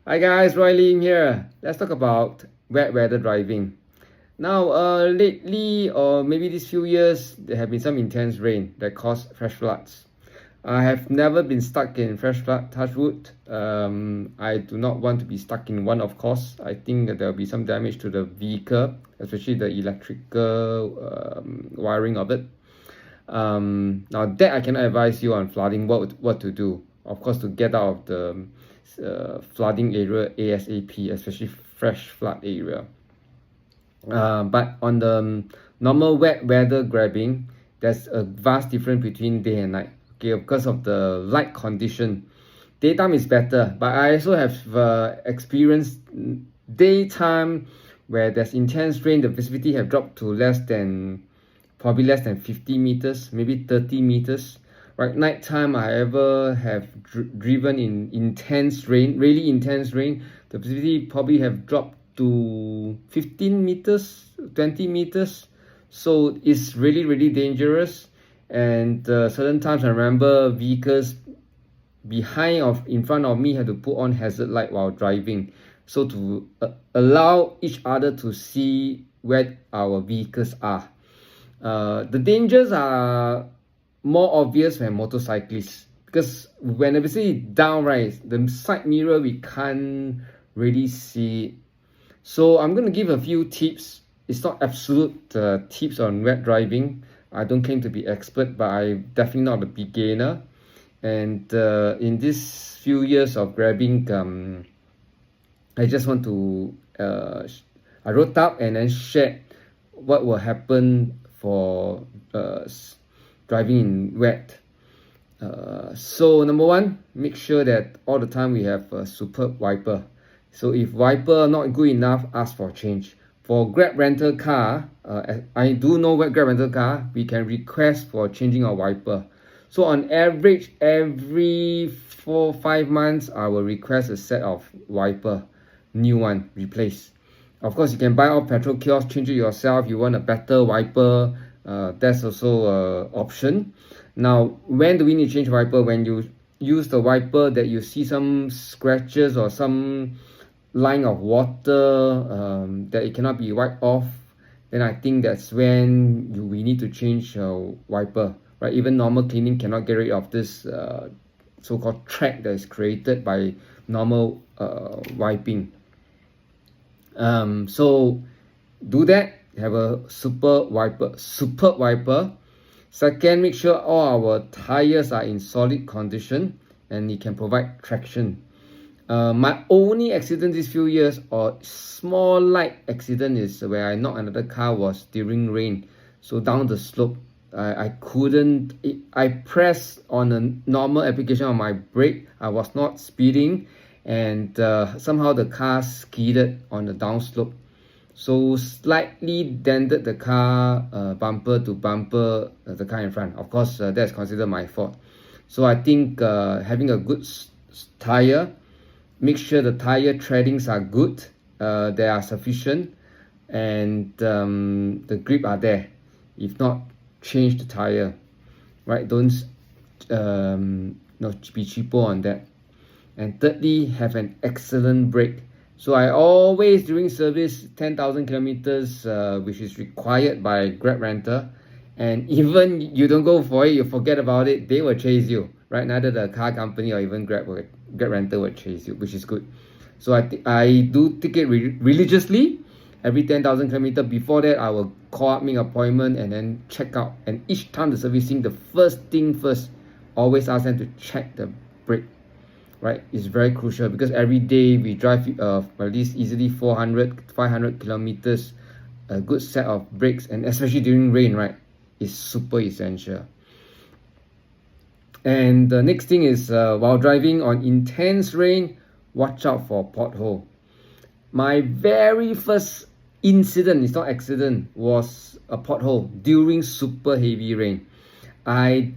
Hi guys, Roy Lim here. Let's talk about wet weather driving. Now, lately, or maybe these few years, there have been some intense rain that caused flash floods. I have never been stuck in flash flood, touch wood. I do not want to be stuck in one, of course. I think that there will be some damage to the vehicle, especially the electrical wiring of it. Now that I cannot advise you on flooding, what to do. Of course, to get out of the flooding area ASAP, especially fresh flood area. But on the normal wet weather grabbing, there's a vast difference between day and night. Okay, because of the light condition, daytime is better. But I also have experienced daytime where there's intense rain. The visibility have dropped to probably less than 50 meters, maybe 30 meters. Right, nighttime I ever have driven in intense rain, really intense rain. The visibility probably have dropped to 15 meters, 20 meters. So it's really dangerous. And certain times I remember vehicles behind or in front of me had to put on hazard light while driving, so to allow each other to see where our vehicles are. The dangers are more obvious when motorcyclists, because when the visibility down, right, the side mirror we can't really see it. So I'm going to give a few tips. It's not absolute tips on wet driving. I don't claim to be expert, but I'm definitely not a beginner. And in these few years of grabbing, I just want to I wrote up and then shared what will happen for driving in wet. So number one, make sure that all the time we have a superb wiper. So if wiper not good enough, ask for change. For Grab rental car, I do know what Grab rental car, we can request for changing our wiper. So on average, every 4-5 months, I will request a set of wiper, new one, replace. Of course, you can buy off petrol kiosk, change it yourself. You want a better wiper, that's also an option. Now, when do we need to change wiper? When you use the wiper that you see some scratches or some line of water that it cannot be wiped off, then I think that's when we need to change wiper, right? Even normal cleaning cannot get rid of this so-called track that is created by normal wiping. So do that, have a superb wiper. Second, make sure all our tires are in solid condition and it can provide traction. My only accident these few years, or small light accident, is where I knocked another car was during rain. So down the slope, I couldn't, I pressed on a normal application on my brake. I was not speeding, and somehow the car skidded on the downslope. So slightly dented the car, bumper to bumper, the car in front. Of course, that's considered my fault. So I think having a good tire, make sure the tire treadings are good, they are sufficient, and the grip are there. If not, change the tire, right? Don't be cheapo on that. And thirdly, have an excellent brake. So I always, during service, 10,000 kilometers, which is required by Grab rental, and even you don't go for it, you forget about it, they will chase you, right? Neither the car company or even Grab rental will chase you, which is good. So I do take it religiously every 10,000 kilometers. Before that, I will call up, make appointment, and then check out. And each time the servicing, the first thing first, always ask them to check the brake, right? It's very crucial, because every day we drive at least easily 400-500 kilometers. A good set of brakes, and especially during rain, right, is super essential. And the next thing is, while driving on intense rain, watch out for pothole. My very first incident, it's not accident, was a pothole during super heavy rain. I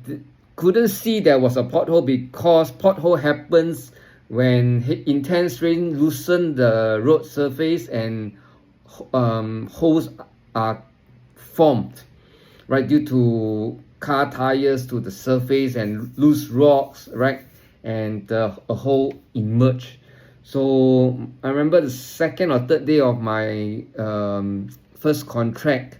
couldn't see there was a pothole, because pothole happens when intense rain loosen the road surface and holes are formed, right, due to car tires to the surface and loose rocks, right, and a hole emerge. So I remember the second or third day of my first contract,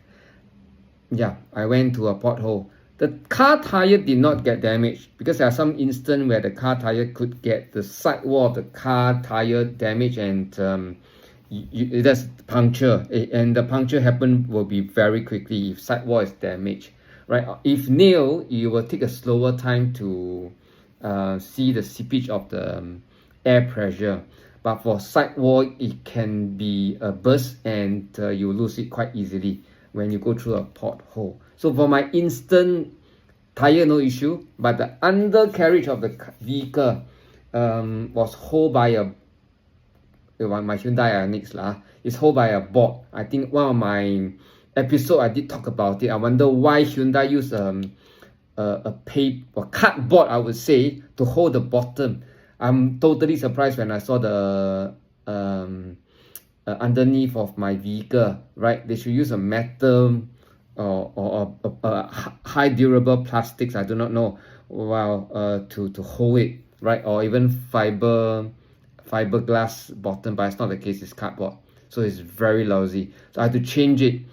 yeah, I went to a pothole. The car tire did not get damaged because there are some instances where the car tire could get the sidewall of the car tire damaged, and it does puncture, and the puncture happen will be very quickly if sidewall is damaged, right? If nail, you will take a slower time to see the seepage of the air pressure, but for sidewall it can be a burst, and you lose it quite easily when you go through a pothole. So for my instant tire, no issue, but the undercarriage of the vehicle was held by my Hyundai Ioniq is held by a board. I think one of my episode I did talk about it. I wonder why Hyundai use a paper or cardboard, I would say, to hold the bottom. I'm totally surprised when I saw the underneath of my vehicle, right? They should use a metal or high durable plastics, I do not know, well, to hold it, right? Or even fiberglass bottom, but it's not the case, it's cardboard. So it's very lousy. So I had to change it.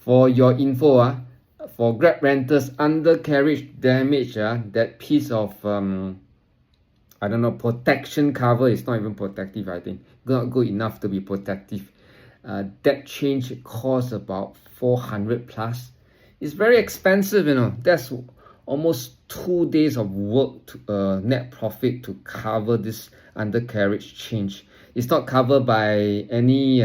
For your info, for Grab renters, undercarriage damage, that piece of I don't know, protection cover is not even protective, I think. Not good enough to be protective. That change costs about 400 plus. It's very expensive, you know. That's almost 2 days of work to, net profit to cover this undercarriage change. It's not covered by any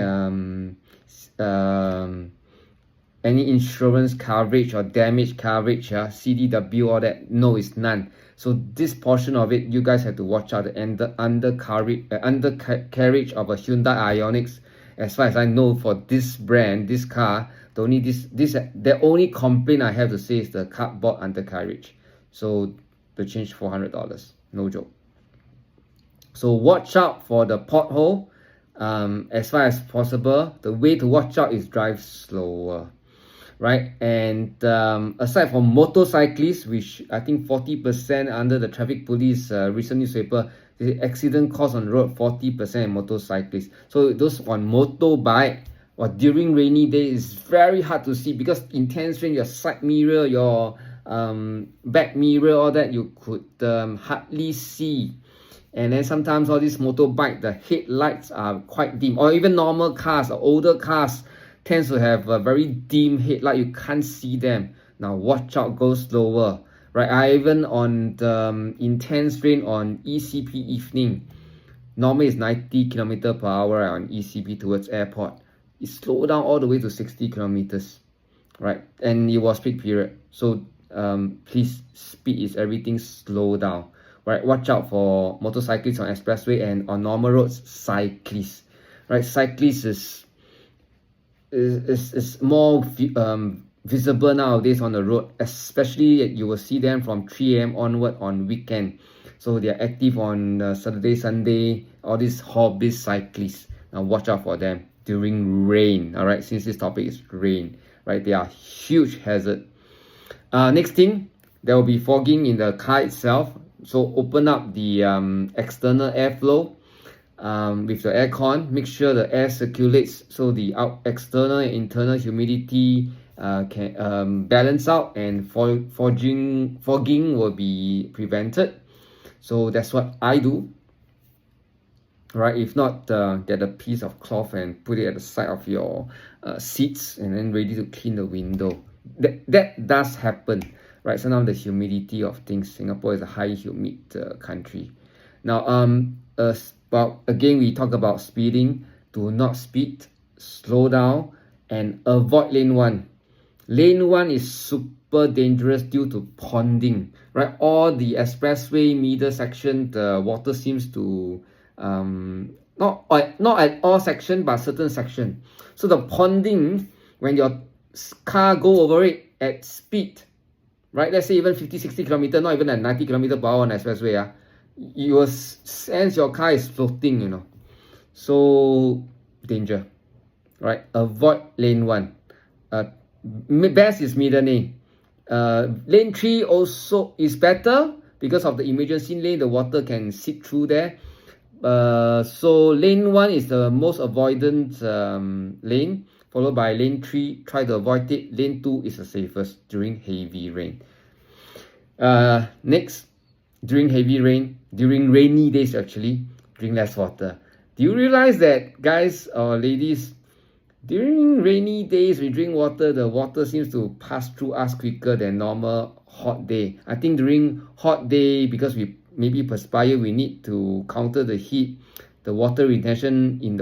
insurance coverage or damage coverage, CDW, all that. No, it's none. So this portion of it, you guys have to watch out. The undercarriage of a Hyundai Ioniq, as far as I know, for this brand, this car, the only complaint I have to say is the cardboard undercarriage. So the change $400, no joke. So watch out for the pothole. As far as possible, the way to watch out is drive slower, right? And aside from motorcyclists, which I think 40% under the traffic police recent newspaper, the accident cost on the road 40% motorcyclists. So those on motorbike or during rainy days is very hard to see, because intense rain, your side mirror, your back mirror, all that you could hardly see. And then sometimes all these motorbike, the headlights are quite dim, or even normal cars or older cars tends to have a very dim headlight, you can't see them. Now watch out, go slower, right? I even on the intense rain on ECP evening, normally it's 90 km per hour on ECP towards airport, it slowed down all the way to 60 kilometers, right? And it was peak period, so please, speed is everything, slow down, right? Watch out for motorcyclists on expressway, and on normal roads, cyclists, right? Cyclists is more visible nowadays on the road, especially you will see them from 3 a.m. onward on weekend. So they are active on Saturday, Sunday, all these hobby cyclists. Now watch out for them during rain, all right? Since this topic is rain, right? They are huge hazard. Next thing, there will be fogging in the car itself. So open up the external airflow with the aircon. Make sure the air circulates so the external and internal humidity can balance out, and fogging will be prevented. So that's what I do, right? If not, get a piece of cloth and put it at the side of your seats, and then ready to clean the window. That does happen, right? Sometimes the humidity of things, Singapore is a high humid country. Now but again, we talk about speeding. Do not speed, slow down, and avoid lane 1. Lane 1 is super dangerous due to ponding, right? All the expressway middle section, the water seems to not at all section, but certain section. So the ponding, when your car go over it at speed, right? Let's say even 50-60 km, not even at 90 km per hour on expressway, you will sense your car is floating, you know. So danger, right? Avoid lane 1. Best is middle lane. Lane 3 also is better because of the emergency lane, the water can seep through there. So lane 1 is the most avoidant lane, followed by lane 3, try to avoid it. Lane 2 is the safest during heavy rain. Next, during heavy rain, during rainy days actually, drink less water. Do you realize that, guys or ladies, during rainy days we drink water, the water seems to pass through us quicker than normal hot day. I think during hot day, because we maybe perspire, we need to counter the heat. The water retention in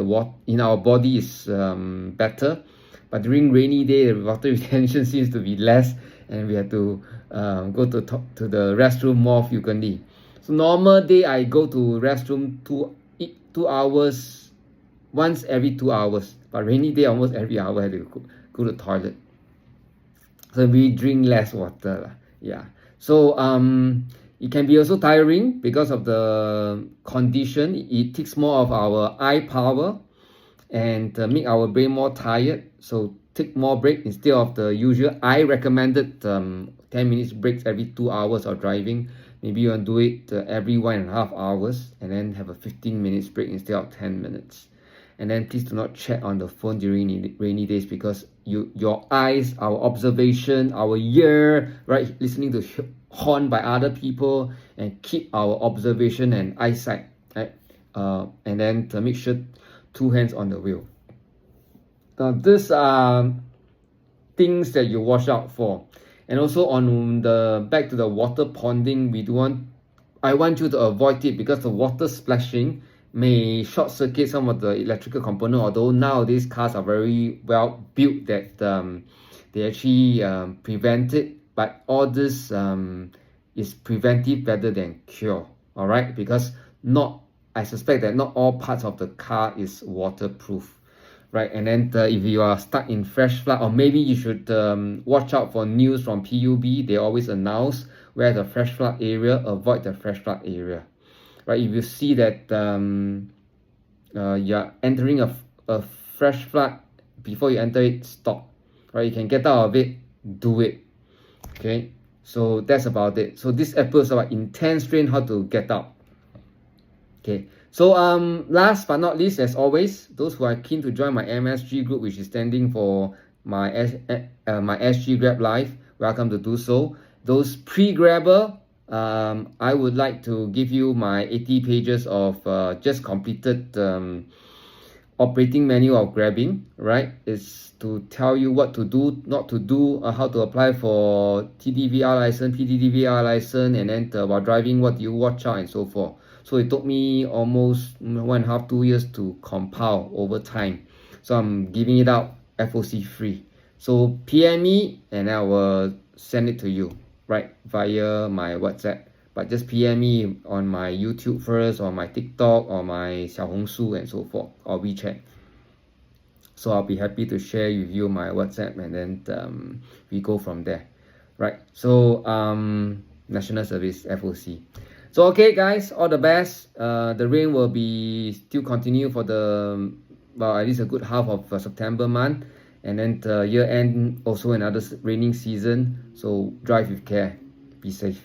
our body is better, but during rainy day, the water retention seems to be less, and we have to go to the restroom more frequently. So normal day, I go to restroom 2 hours, once every 2 hours. But rainy day, almost every hour I have to go to the toilet. So we drink less water. Yeah. So it can be also tiring because of the condition. It takes more of our eye power and make our brain more tired. So take more break instead of the usual. I recommended 10 minutes breaks every 2 hours of driving. Maybe you want to do it every 1.5 hours and then have a 15 minutes break instead of 10 minutes. And then please do not chat on the phone during rainy days, because your eyes, our observation, our ear, right, listening to horn by other people, and keep our observation and eyesight, right? And then to make sure 2 hands on the wheel. Now these are things that you watch out for. And also on the back to the water ponding, I want you to avoid it, because the water splashing may short circuit some of the electrical component. Although nowadays cars are very well built that they actually prevent it, but all this is preventive rather than cure. All right, because I suspect that not all parts of the car is waterproof, right? And then if you are stuck in fresh flood, or maybe you should watch out for news from PUB. They always announce where the fresh flood area, avoid the fresh flood area. Right, if you see that you're entering a fresh flood, before you enter it, stop. Right, you can get out of it, do it. Okay, so that's about it. So this episode is about intense rain, how to get out. Okay, so last but not least, as always, those who are keen to join my MSG group, which is standing for my SG Grab Live, welcome to do so. Those pre-grabber, I would like to give you my 80 pages of just completed operating manual of grabbing, right? It's to tell you what to do, not to do, how to apply for TDVR license, PTDVR license, and then while driving, what do you watch out, and so forth. So it took me almost 1.5 to 2 years to compile over time. So I'm giving it out FOC free. So PM me and I will send it to you, right, via my WhatsApp. But just PM me on my YouTube first, or my TikTok, or my Xiaohongshu, and so forth, or WeChat. So I'll be happy to share with you my WhatsApp, and then we go from there, right? So National Service FOC. So okay, guys, all the best. The rain will be still continue for at least a good half of September month. And then year end also another raining season, so drive with care, be safe.